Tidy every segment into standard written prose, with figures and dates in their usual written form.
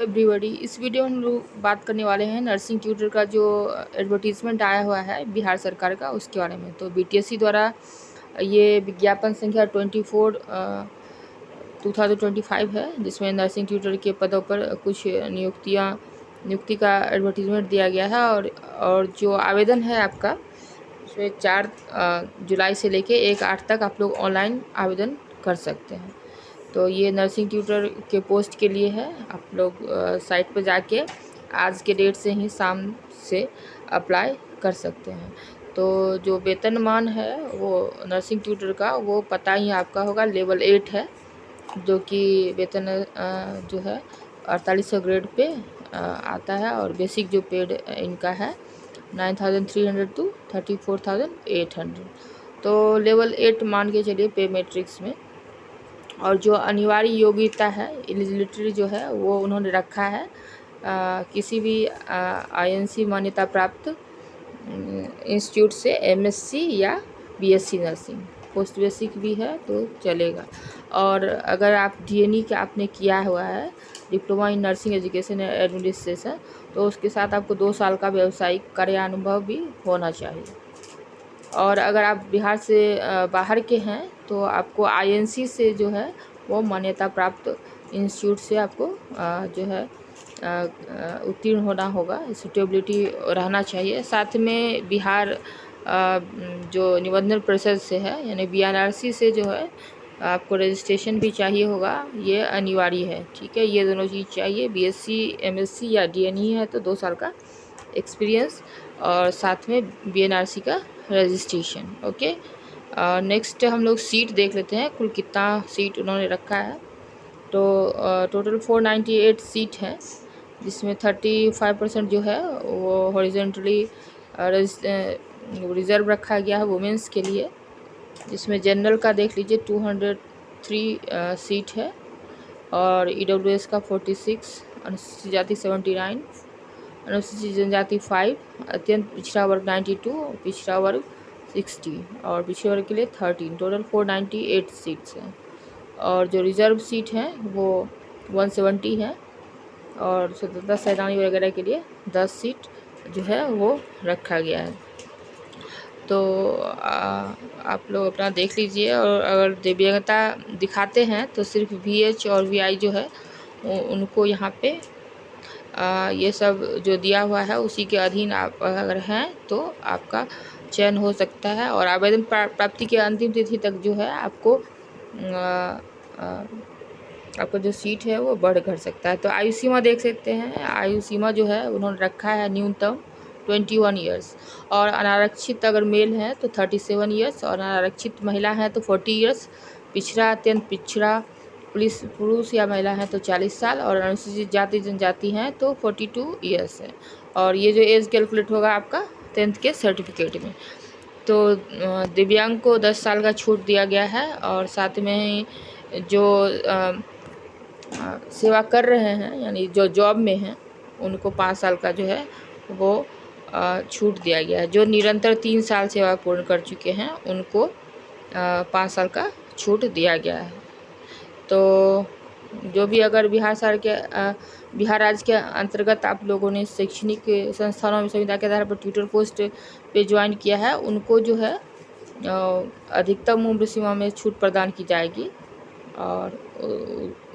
Everybody, इस video में हम लोग बात करने वाले हैं नर्सिंग ट्यूटर का जो एडवर्टीज़मेंट आया हुआ है बिहार सरकार का, उसके बारे में। तो बीटीएससी द्वारा ये विज्ञापन संख्या 24 2025 है, जिसमें नर्सिंग ट्यूटर के पदों पर कुछ नियुक्ति का एडवर्टीज़मेंट दिया गया है। और जो आवेदन है आपका, उसमें 4 जुलाई से लेके 1/8 तक आप लोग ऑनलाइन आवेदन कर सकते हैं। तो ये नर्सिंग ट्यूटर के पोस्ट के लिए है। आप लोग साइट पर जाके आज के डेट से ही शाम से अप्लाई कर सकते हैं। तो जो वेतनमान है वो नर्सिंग ट्यूटर का, वो पता ही आपका होगा, लेवल 8 है, जो कि वेतन जो है 4800 ग्रेड पे आता है। और बेसिक जो पेड इनका है 9300 टू 34,800। तो लेवल 8 मान के चलिए पे मैट्रिक्स में। और जो अनिवार्य योग्यता है, एलिजिबिलिटी जो है वो उन्होंने रखा है किसी भी आईएनसी मान्यता प्राप्त इंस्टीट्यूट से एमएससी या बीएससी नर्सिंग, पोस्ट बेसिक भी है तो चलेगा। और अगर आप डीएनई का आपने किया हुआ है, diploma in nursing education and administration, तो उसके साथ आपको 2 साल का व्यावसायिक कार्यानुभव भी होना चाहिए। और अगर आप बिहार से बाहर के हैं तो आपको आईएनसी से जो है वो मान्यता प्राप्त इंस्टीट्यूट से आपको जो है उत्तीर्ण होना होगा, सूटेबिलिटी रहना चाहिए। साथ में बिहार जो निबंधन परिषद से है, यानी बीआरआरसी से जो है आपको रजिस्ट्रेशन भी चाहिए होगा, ये अनिवार्य है। ठीक है, ये दोनों चीज़ चाहिए। बीएससी, एमएससी या डीएनई है तो 2 साल का एक्सपीरियंस, और साथ में बीएनआरसी का रजिस्ट्रेशन। ओके, नेक्स्ट हम लोग सीट देख लेते हैं, कुल कितना सीट उन्होंने रखा है। तो टोटल 498 सीट है, जिसमें 35% जो है वो हॉरिजॉन्टली रिज़र्व रखा गया है वुमेंस के लिए। जिसमें जनरल का देख लीजिए 203 सीट है, और ईडब्ल्यूएस का 46, अनुसूचित जाति 79, अनुसूचित जनजाति 5, अत्यंत पिछड़ा वर्ग 92, पिछड़ा वर्ग 60, और पिछड़े वर्ग के लिए 13। टोटल 498 सीट्स हैं। और जो रिज़र्व सीट हैं वो 170 है, और स्वतंत्रता सेनानी वगैरह के लिए 10 सीट जो है वो रखा गया है। तो आप लोग अपना देख लीजिए। और अगर दिव्यांगता दिखाते हैं तो सिर्फ वीएच और वीआई जो है उनको यहाँ पे ये सब जो दिया हुआ है उसी के अधीन आप अगर हैं तो आपका चयन हो सकता है। और आवेदन प्राप्ति की अंतिम तिथि तक जो है आपको आपका जो सीट है वो बढ़ घट सकता है। तो आयु सीमा देख सकते हैं, आयु सीमा जो है उन्होंने रखा है न्यूनतम 21 ईयर्स, और अनारक्षित अगर मेल हैं तो 37 ईयर्स, और अनारक्षित महिला हैं तो 40 ईयर्स, पिछड़ा, अत्यंत पिछड़ा पुरुष या महिला हैं तो 40 साल, और अनुसूचित जाति जनजाति हैं तो 42 ईयर्स है। और ये जो एज कैलकुलेट होगा आपका 10th के सर्टिफिकेट में। तो दिव्यांग को 10 साल का छूट दिया गया है, और साथ में ही जो सेवा कर रहे हैं यानी जो जॉब में हैं उनको 5 साल का जो है वो छूट दिया गया है। जो निरंतर 3 साल सेवा पूर्ण कर चुके हैं उनको 5 साल का छूट दिया गया है। तो जो भी अगर बिहार राज्य के अंतर्गत आप लोगों ने शैक्षणिक संस्थानों में संविदा के आधार पर ट्यूटर पोस्ट पे ज्वाइन किया है, उनको जो है अधिकतम उम्र सीमा में छूट प्रदान की जाएगी, और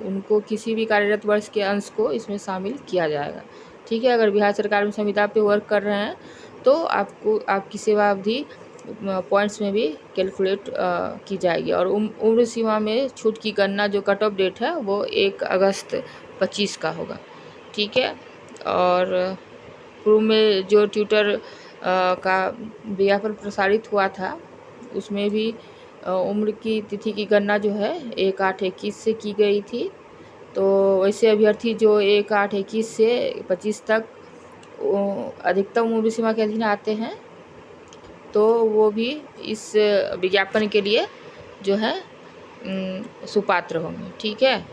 उनको किसी भी कार्यरत वर्ष के अंश को इसमें शामिल किया जाएगा। ठीक है, अगर बिहार सरकार में संविदा पे वर्क कर रहे हैं तो आपको आपकी सेवा अवधि पॉइंट्स में भी कैलकुलेट की जाएगी। और उम्र सीमा में छूट की गणना जो कट ऑफ डेट है वो 1 अगस्त 25 का होगा। ठीक है, और पूर्व में जो ट्यूटर का विज्ञापन प्रसारित हुआ था उसमें भी उम्र की तिथि की गणना जो है 1/8/21 से की गई थी। तो वैसे अभ्यर्थी जो 1/8/21 से 25 तक अधिकतम उम्र सीमा के अधीन आते हैं तो वो भी इस विज्ञापन के लिए जो है सुपात्र होंगे। ठीक है,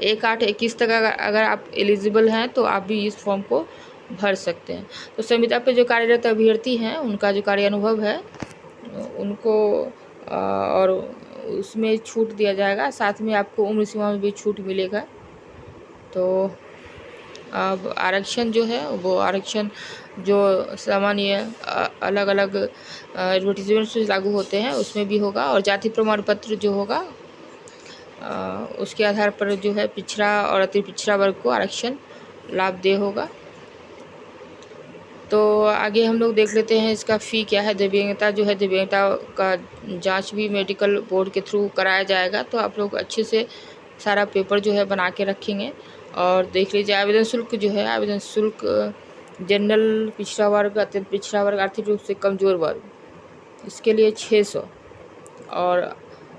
1/8/21 तक अगर आप एलिजिबल हैं तो आप भी इस फॉर्म को भर सकते हैं। तो संविदा पे जो कार्यरत अभ्यर्थी हैं उनका जो कार्यानुभव है उनको और उसमें छूट दिया जाएगा, साथ में आपको उम्र सीमा में भी छूट मिलेगा। तो अब आरक्षण जो है वो आरक्षण जो सामान्य अलग अलग एडवर्टीजमेंट से लागू होते हैं उसमें भी होगा, और जाति प्रमाण पत्र जो होगा उसके आधार पर जो है पिछड़ा और अति पिछड़ा वर्ग को आरक्षण लाभ दे होगा। तो आगे हम लोग देख लेते हैं इसका फ़ी क्या है। दिव्यांगता जो है, दिव्यांगता का जांच भी मेडिकल बोर्ड के थ्रू कराया जाएगा, तो आप लोग अच्छे से सारा पेपर जो है बना के रखेंगे। और देख लीजिए आवेदन शुल्क जो है, आवेदन शुल्क जनरल पिछड़ा वर्ग, अत्यंत पिछड़ा वर्ग, आर्थिक रूप से कमज़ोर वर्ग, इसके लिए 600, और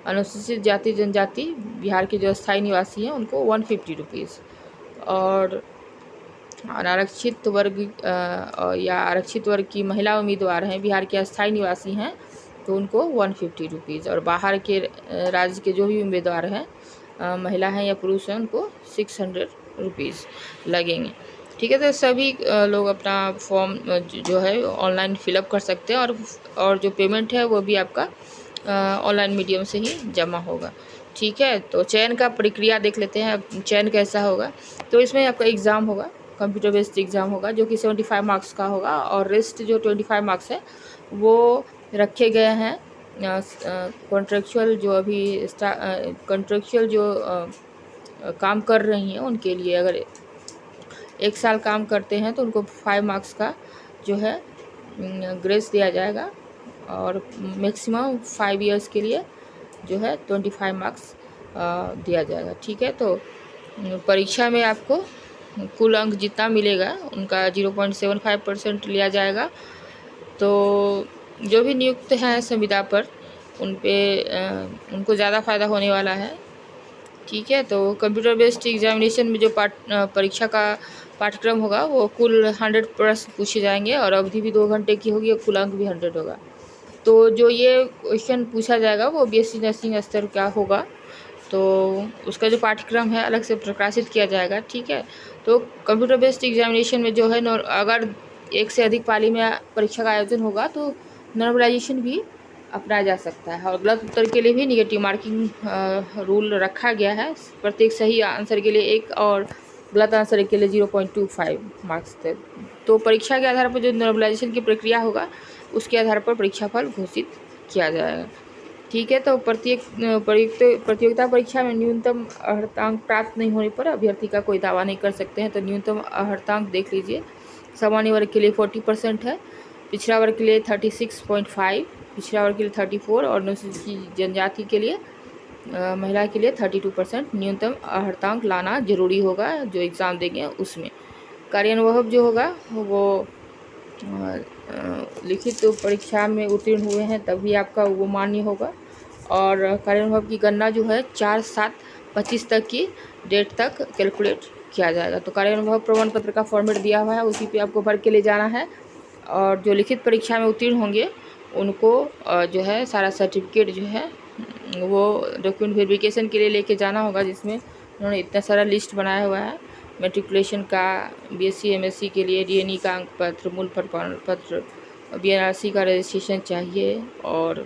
अनुसूचित जाति जनजाति बिहार के जो स्थायी निवासी हैं उनको 150 रुपीज़, और अनारक्षित वर्ग या आरक्षित वर्ग की महिला उम्मीदवार हैं, बिहार के अस्थायी निवासी हैं, तो उनको 150 रुपीज़, और बाहर के राज्य के जो भी उम्मीदवार हैं, महिला हैं या पुरुष हैं, उनको 600 रुपीज़ लगेंगे। ठीक है, तो सभी लोग अपना फॉर्म जो है ऑनलाइन फिलअप कर सकते हैं, और जो पेमेंट है वो भी आपका ऑनलाइन मीडियम से ही जमा होगा। ठीक है, तो चयन का प्रक्रिया देख लेते हैं। अब चयन कैसा होगा, तो इसमें आपका एग्ज़ाम होगा, कंप्यूटर बेस्ड एग्ज़ाम होगा, जो कि 75 मार्क्स का होगा, और रेस्ट जो 25 मार्क्स है वो रखे गए हैं कॉन्ट्रेक्चुअल जो अभी कॉन्ट्रेक्चुअल जो काम कर रही हैं उनके लिए। अगर 1 साल काम करते हैं तो उनको 5 मार्क्स का जो है ग्रेस दिया जाएगा, और मैक्सिमम 5 इयर्स के लिए जो है 25 मार्क्स दिया जाएगा। ठीक है, तो परीक्षा में आपको कुल अंक जितना मिलेगा उनका 0.75% लिया जाएगा। तो जो भी नियुक्त हैं संविदा पर उनको ज़्यादा फ़ायदा होने वाला है। ठीक है, तो कंप्यूटर बेस्ड एग्जामिनेशन में जो परीक्षा का पाठ्यक्रम होगा वो कुल 100 प्रश्न पूछे जाएंगे, और अवधि भी 2 घंटे की होगी, और कुल अंक भी 100 होगा। तो जो ये क्वेश्चन पूछा जाएगा वो बीएससी नर्सिंग स्तर का होगा, तो उसका जो पाठ्यक्रम है अलग से प्रकाशित किया जाएगा। ठीक है, तो कंप्यूटर बेस्ड एग्जामिनेशन में जो है अगर 1 से अधिक पाली में परीक्षा का आयोजन होगा तो नॉर्मलाइजेशन भी अपनाया जा सकता है, और गलत उत्तर के लिए भी निगेटिव मार्किंग रूल रखा गया है। प्रत्येक सही आंसर के लिए 1 और गलत आंसर के लिए 0.25 मार्क्स थे। तो परीक्षा के आधार पर जो नॉर्मलाइजेशन की प्रक्रिया होगा उसके आधार पर परीक्षाफल घोषित किया जाएगा। ठीक है, तो प्रतियोगिता परीक्षा में न्यूनतम अर्हतांक प्राप्त नहीं होने पर अभ्यर्थी का कोई दावा नहीं कर सकते हैं। तो न्यूनतम अर्हतांक देख लीजिए, सामान्य वर्ग के लिए 40% है, पिछड़ा वर्ग के लिए 36.5, पिछड़ा वर्ग के लिए 34, और अनुसूचित जनजाति के लिए महिला के लिए 32% न्यूनतम अर्हतांक लाना जरूरी होगा जो एग्ज़ाम देंगे उसमें। कार्यानुभव जो होगा वो लिखित तो परीक्षा में उत्तीर्ण हुए हैं तभी आपका वो मान्य होगा, और कार्यानुभव की गणना जो है 4/7/25 तक की डेट तक कैलकुलेट किया जाएगा। तो कार्यानुभव प्रमाण पत्र का फॉर्मेट दिया हुआ है, उसी पे आपको भर के ले जाना है, और जो लिखित परीक्षा में उत्तीर्ण होंगे उनको जो है सारा सर्टिफिकेट जो है वो डॉक्यूमेंट वेरिफिकेशन के लिए लेके जाना होगा, जिसमें उन्होंने इतना सारा लिस्ट बनाया हुआ है। मैट्रिकुलेशन का, बीएससी एमएससी के लिए डीएनई का अंक पत्र, मूल प्रमाण पत्र, बीएनआरसी का रजिस्ट्रेशन चाहिए, और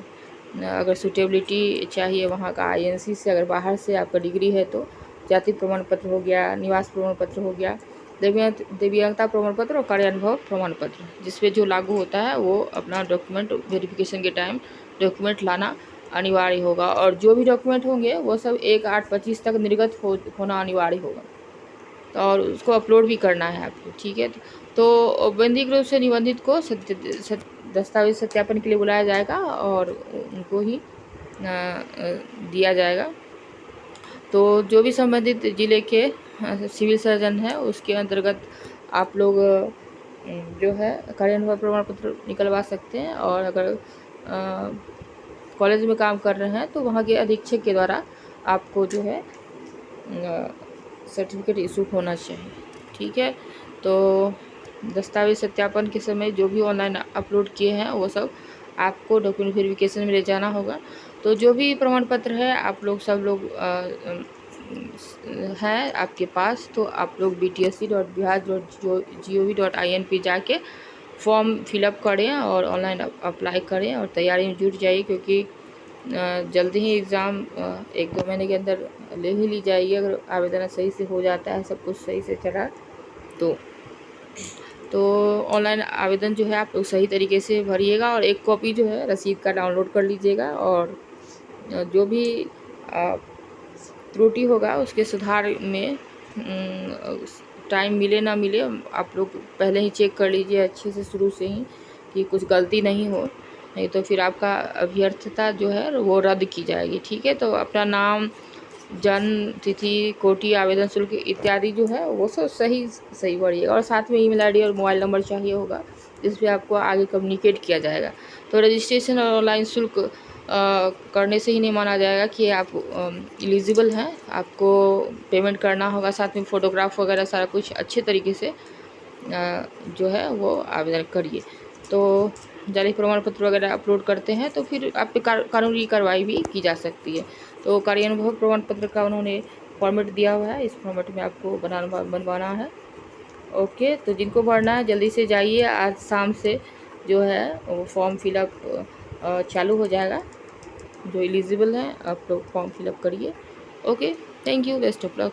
अगर सूटेबिलिटी चाहिए वहाँ का आईएनसी से, अगर बाहर से आपका डिग्री है तो जाति प्रमाण पत्र हो गया, निवास प्रमाण पत्र हो गया, दिव्यांगता प्रमाण पत्र और कार्यानुभव प्रमाण पत्र, जिसपे जो लागू होता है वो अपना डॉक्यूमेंट वेरिफिकेशन के टाइम डॉक्यूमेंट लाना अनिवार्य होगा, और जो भी डॉक्यूमेंट होंगे वो सब 1/8/25 तक निर्गत होना अनिवार्य होगा, और उसको अपलोड भी करना है आपको। ठीक है, तो बंदिक रूप से निबंधित को दस्तावेज सत्यापन के लिए बुलाया जाएगा, और उनको ही दिया जाएगा। तो जो भी संबंधित जिले के सिविल सर्जन है उसके अंतर्गत आप लोग जो है कार्यानुभव प्रमाण पत्र निकलवा सकते हैं, और अगर कॉलेज में काम कर रहे हैं तो वहाँ के अधीक्षक के द्वारा आपको जो है सर्टिफिकेट इशू होना चाहिए। ठीक है, तो दस्तावेज सत्यापन के समय जो भी ऑनलाइन अपलोड किए हैं वो सब आपको डॉक्यूमेंट वेरिफिकेशन में ले जाना होगा। तो जो भी प्रमाण पत्र है आप लोग सब लोग हैं आपके पास, तो आप लोग btsc.bihar.gov.in पे जाके फॉर्म फिलअप करें और ऑनलाइन अप्लाई करें, और तैयारी में जुट जाइए, क्योंकि जल्दी ही एग्ज़ाम 1-2 महीने के अंदर ले ही ली जाएगी अगर आवेदन सही से हो जाता है, सब कुछ सही से चला तो ऑनलाइन आवेदन जो है आप लोग सही तरीके से भरिएगा और एक कॉपी जो है रसीद का डाउनलोड कर लीजिएगा और जो भी त्रुटि होगा उसके सुधार में टाइम मिले ना मिले आप लोग पहले ही चेक कर लीजिए अच्छे से शुरू से ही कि कुछ गलती नहीं हो, नहीं तो फिर आपका अभ्यर्थता जो है वो रद्द की जाएगी। ठीक है, तो अपना नाम, जन्म तिथि, कोटि, आवेदन शुल्क इत्यादि जो है वो सब सही भरिएगा और साथ में ईमेल आईडी और मोबाइल नंबर चाहिए होगा जिस पे आपको आगे कम्युनिकेट किया जाएगा। तो रजिस्ट्रेशन और ऑनलाइन शुल्क करने से ही नहीं माना जाएगा कि आप एलिजिबल हैं, आपको पेमेंट करना होगा, साथ में फ़ोटोग्राफ वगैरह सारा कुछ अच्छे तरीके से जो है वो आवेदन करिए। तो जारी प्रमाण पत्र वगैरह अपलोड करते हैं तो फिर आप पे कानूनी कार्रवाई भी की जा सकती है। तो कार्यानुभव प्रमाण पत्र का उन्होंने फॉर्मेट दिया हुआ है, इस फॉर्मेट में आपको बनवाना है। ओके, तो जिनको भरना है जल्दी से जाइए, आज शाम से जो है वो फॉर्म फिलअप चालू हो जाएगा। जो एलिजिबल हैं आप लोग फॉर्म फिलअप करिए। Okay, thank you, best of luck.